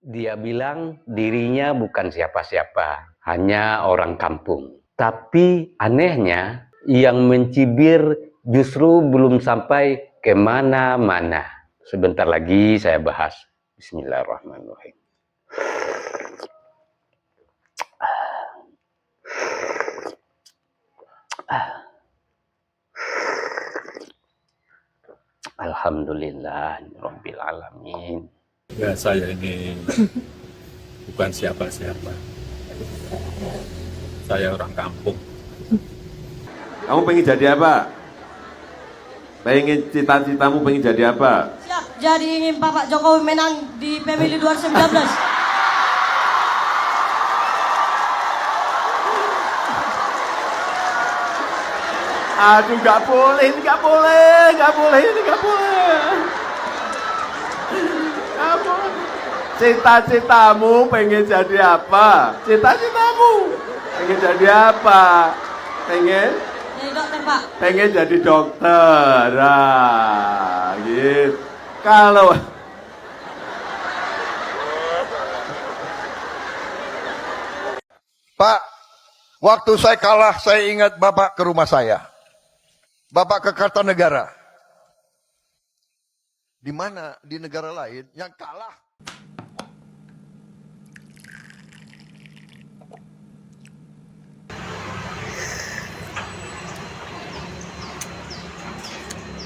Dia bilang dirinya bukan siapa-siapa, hanya orang kampung. Tapi anehnya, yang mencibir justru belum sampai kemana-mana. Sebentar lagi saya bahas. Bismillahirrahmanirrahim. Alhamdulillah, Rabbil Alamin. Ya, saya ini bukan siapa-siapa. Saya orang kampung. Kamu pengen jadi apa? Pengen cita-citamu pengen jadi apa? Siap, jadi ingin Bapak Jokowi menang di pemilu 2019. Aduh, nggak boleh, ini nggak boleh, nggak boleh, ini nggak boleh. Nggak boleh. Cita-citamu pengen jadi apa? Cita-citamu pengen jadi apa? Pengen? Jadi dokter, Pak. Pengen jadi dokter. Nah, gitu. Kalau Pak, waktu saya kalah, saya ingat Bapak ke rumah saya. Bapak ke Kartanegara. Di mana di negara lain yang kalah?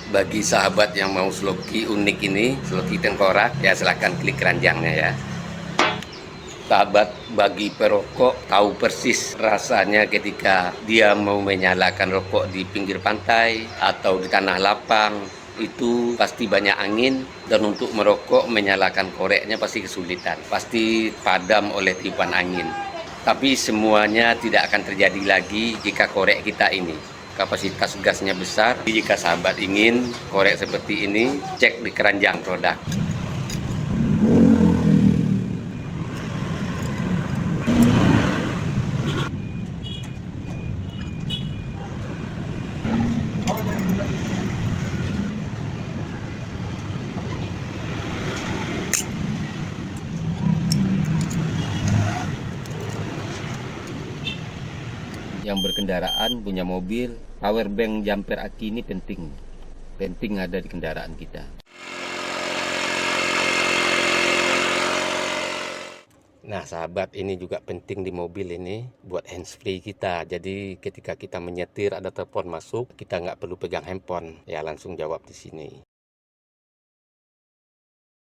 Bagi sahabat yang mau sloki unik ini, sloki tengkorak, ya silahkan klik keranjangnya ya. Sahabat bagi perokok tahu persis rasanya ketika dia mau menyalakan rokok di pinggir pantai atau di tanah lapang. Itu pasti banyak angin, dan untuk merokok menyalakan koreknya pasti kesulitan. Pasti padam oleh tiupan angin. Tapi semuanya tidak akan terjadi lagi jika korek kita ini kapasitas gasnya besar. Jika sahabat ingin korek seperti ini, cek di keranjang produk. Yang berkendaraan punya mobil, power bank jumper aki ini penting ada di kendaraan kita. Nah sahabat, ini juga penting di mobil ini buat handsfree kita. Jadi ketika kita menyetir ada telepon masuk, kita nggak perlu pegang handphone, ya langsung jawab di sini.